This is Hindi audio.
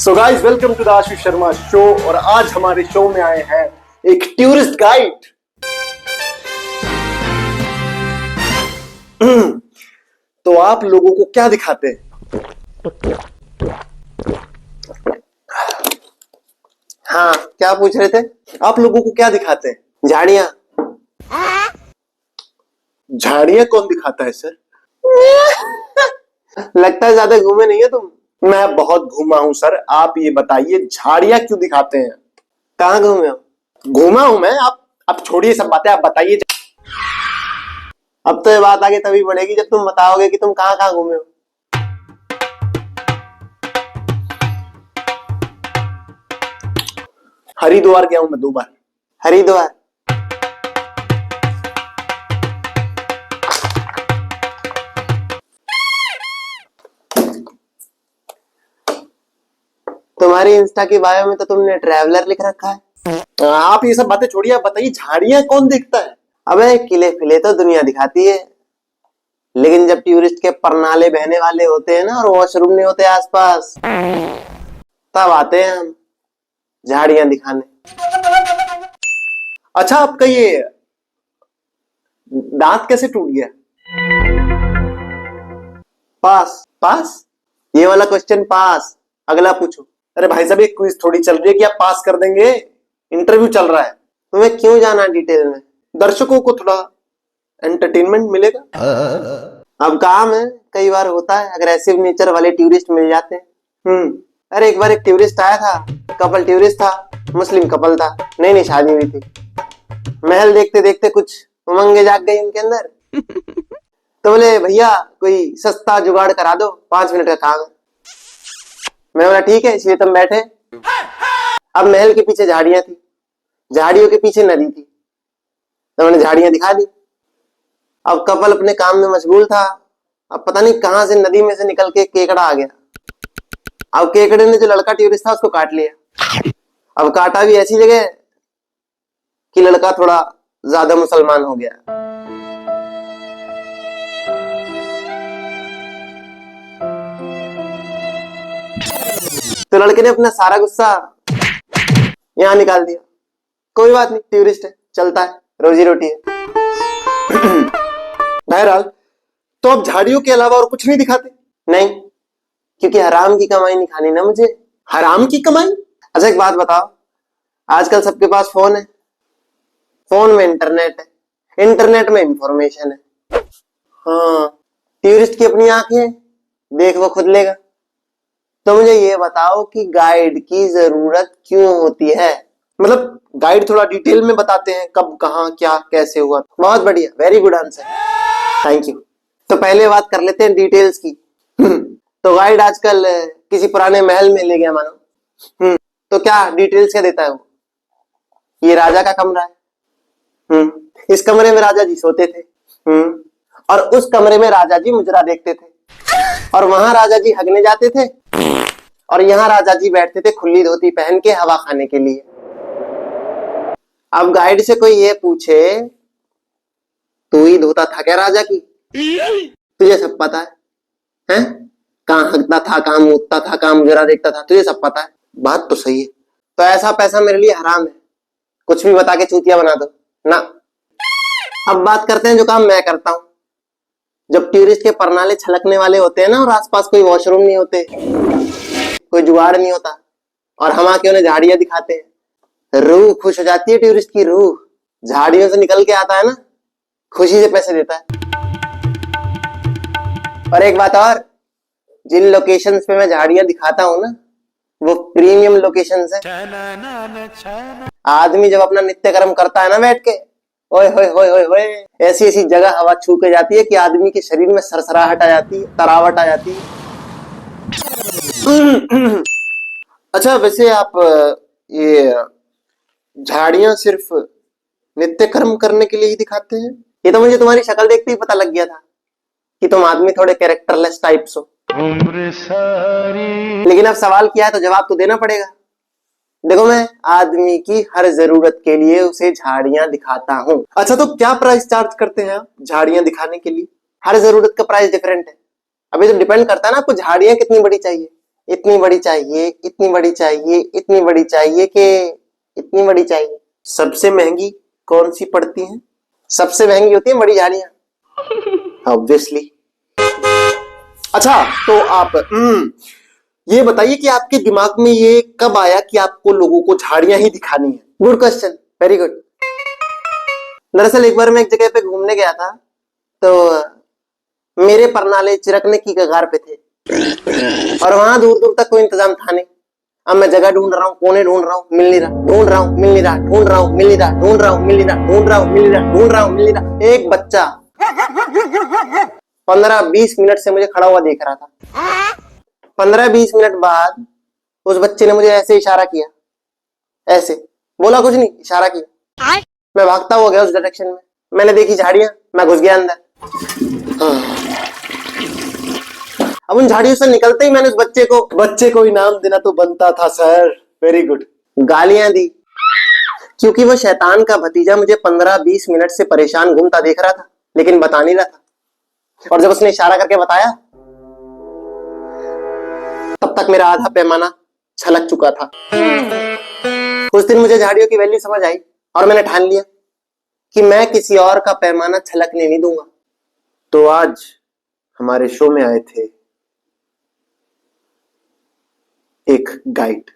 So guys, welcome to the Ashish Sharma show. और आज हमारे शो में आए हैं एक टूरिस्ट गाइड। तो आप लोगों को क्या दिखाते हैं? हाँ, क्या पूछ रहे थे? आप लोगों को क्या दिखाते हैं? झाड़ियां। झाड़ियां कौन दिखाता है सर? लगता है ज्यादा घूमे नहीं है तुम। मैं बहुत घूमा हूं सर। आप ये बताइए, झाड़ियां क्यों दिखाते हैं? कहाँ घूमे हो? घूमा हूं मैं। आप अब छोड़िए सब बातें, आप बताइए। अब तो ये बात आगे तभी बढ़ेगी जब तुम बताओगे कि तुम कहाँ कहाँ घूमे हो। हरिद्वार गया हूं मैं 2 बार। हरिद्वार तुम्हारी इंस्टा की बायो में तो तुमने ट्रैवलर लिख रखा है। आप ये सब बातें छोड़िए, आप बताइए झाड़ियां कौन देखता है? अबे किले फिले तो दुनिया दिखाती है, लेकिन जब टूरिस्ट के परनाले बहने वाले होते हैं ना और वॉशरूम नहीं होते आसपास, तब आते हैं हम झाड़ियां दिखाने। अच्छा, आपका ये दांत कैसे टूट गया? पास पास, ये वाला क्वेश्चन पास। अगला पूछो। अरे भाई साहब, एक क्विज थोड़ी चल रही है कि आप पास कर देंगे। इंटरव्यू चल रहा है। तुम्हें क्यों जाना डिटेल में? दर्शकों को थोड़ा एंटरटेनमेंट मिलेगा। अब काम है, कई बार होता है अग्रेसिव नेचर वाले टूरिस्ट मिल जाते हैं। अरे एक बार एक टूरिस्ट आया था, कपल टूरिस्ट था, मुस्लिम कपल था, नई नई शादी हुई थी। महल देखते देखते कुछ उमंगे जाग गई उनके अंदर। तो बोले, भैया कोई सस्ता जुगाड़ करा दो, 5 मिनट का काम है। मैं बोला ठीक है, इसलिए तुम बैठे। अब महल के पीछे झाड़ियां थी, झाड़ियों के पीछे नदी थी, तो मैंने झाड़ियां दिखा दी। अब कपल अपने काम में मशगूल था। अब पता नहीं कहां से नदी में से निकल के केकड़ा आ गया। अब केकड़े ने जो लड़का टूरिस्ट था उसको काट लिया। अब काटा भी ऐसी जगह कि लड़का थोड़ा ज्यादा मुसलमान हो गया। तो लड़के ने अपना सारा गुस्सा यहां निकाल दिया। कोई बात नहीं, टूरिस्ट है, चलता है, रोजी रोटी है। बहरहाल, तो अब झाड़ियों के अलावा और कुछ नहीं दिखाते? नहीं, क्योंकि हराम की कमाई नहीं खानी ना मुझे। हराम की कमाई? अच्छा एक बात बताओ, आजकल सबके पास फोन है, फोन में इंटरनेट है, इंटरनेट में इंफॉर्मेशन है। हाँ, टूरिस्ट की अपनी आंखें, देख वो खुद लेगा। तो मुझे ये बताओ कि गाइड की जरूरत क्यों होती है? मतलब गाइड थोड़ा डिटेल में बताते हैं कब कहाँ क्या कैसे हुआ। बहुत बढ़िया, very good answer, thank you. तो पहले बात कर लेते हैं डिटेल्स की। तो गाइड आजकल किसी पुराने महल में ले गया मानो, तो क्या डिटेल्स क्या देता है वो? ये राजा का कमरा है, इस कमरे में राजा जी सोते थे, और उस कमरे में राजा जी मुजरा देखते थे, और वहां राजा जी हगने जाते थे, और यहाँ राजा जी बैठते थे खुली धोती पहन के हवा खाने के लिए। अब गाइड से कोई ये पूछे, तू ही धोता था क्या राजा की? तुझे सब पता है? कहाँ हगता था, कहाँ मूतता था, कहाँ मुजरा देखता था, तुझे सब पता है। बात तो सही है। तो ऐसा पैसा मेरे लिए हराम है, कुछ भी बता के चूतिया बना दो ना। अब बात करते हैं जो काम मैं करता हूं। जब टूरिस्ट के परनाले छलकने वाले होते हैं ना, और आसपास कोई वॉशरूम नहीं होते, कोई जुगाड़ नहीं होता, और हम आके उन्हें झाड़ियां दिखाते हैं, रूह खुश हो जाती है टूरिस्ट की। रूह झाड़ियों से निकल के आता है ना, खुशी से पैसे देता है। और एक बात और, जिन लोकेशंस पे मैं झाड़ियां दिखाता हूं ना, वो प्रीमियम लोकेशंस है। आदमी जब अपना नित्य कर्म करता है ना बैठ के, ओए होए होए होए होए, ऐसी ऐसी जगह हवा छू के जाती है कि आदमी के शरीर में सरसराहट आ जाती है, तरावट आ जाती है। अच्छा, वैसे आप ये झाड़ियां सिर्फ नित्य कर्म करने के लिए ही दिखाते हैं? ये तो मुझे तुम्हारी शक्ल देखते ही पता लग गया था कि तुम आदमी थोड़े कैरेक्टरलेस टाइप्स हो। लेकिन अब सवाल किया है तो जवाब तो देना पड़ेगा। देखो, मैं आदमी की हर जरूरत के लिए उसे झाड़ियां दिखाता हूँ। अच्छा, तो क्या प्राइस चार्ज करते हैं आप झाड़ियां दिखाने के लिए? हर जरूरत का प्राइस डिफरेंट है। अभी तो डिपेंड करता है ना आपको झाड़ियां कितनी बड़ी चाहिए। इतनी बड़ी चाहिए, इतनी बड़ी चाहिए, इतनी बड़ी चाहिए कि इतनी बड़ी चाहिए। सबसे महंगी कौन सी पड़ती है? सबसे महंगी होती है बड़ी झाड़ियां, ऑब्वियसली। अच्छा, तो आप ये बताइए कि आपके दिमाग में ये कब आया कि आपको लोगों को झाड़ियां ही दिखानी है? Good question, very good. दरअसल एक बार मैं एक जगह पे घूमने गया था, तो मेरे परनाले चिरकने की कगार पे थे और वहां दूर दूर तक कोई इंतजाम था नहीं। अब मैं जगह ढूंढ रहा हूँ, कोने ढूंढ रहा हूँ, मिल नहीं रहा, ढूंढ रहा हूँ, मिल नहीं रहा, ढूंढ रहा हूँ, मिल नहीं रहा, ढूंढ रहा हूँ, मिल नहीं रहा, ढूंढ रहा हूँ, मिल नहीं रहा, ढूंढ रहा हूँ, मिल नहीं रहा। एक बच्चा 15-20 मिनट से मुझे खड़ा हुआ देख रहा था। 15-20 मिनट बाद उस बच्चे ने मुझे ऐसे इशारा किया, ऐसे बोला, कुछ नहीं, इशारा किया। मैं भागता हुआ गया उस डायरेक्शन में। मैंने देखी झाड़ियां, मैं घुस गया अंदर। अब उन झाड़ियों से निकलते ही मैंने उस बच्चे को इनाम देना तो बनता था सर। Very good. गालियां दी, क्योंकि वो शैतान का भतीजा मुझे 15-20 मिनट से परेशान घूमता देख रहा था, लेकिन बता नहीं रहा था। और जब उसने इशारा करके बताया, तब तक मेरा आधा पैमाना छलक चुका था। उस दिन मुझे झाड़ियों की वैल्यू समझ आई और मैंने ठान लिया कि मैं किसी और का पैमाना छलकने नहीं दूंगा। तो आज हमारे शो में आए थे एक गाइड।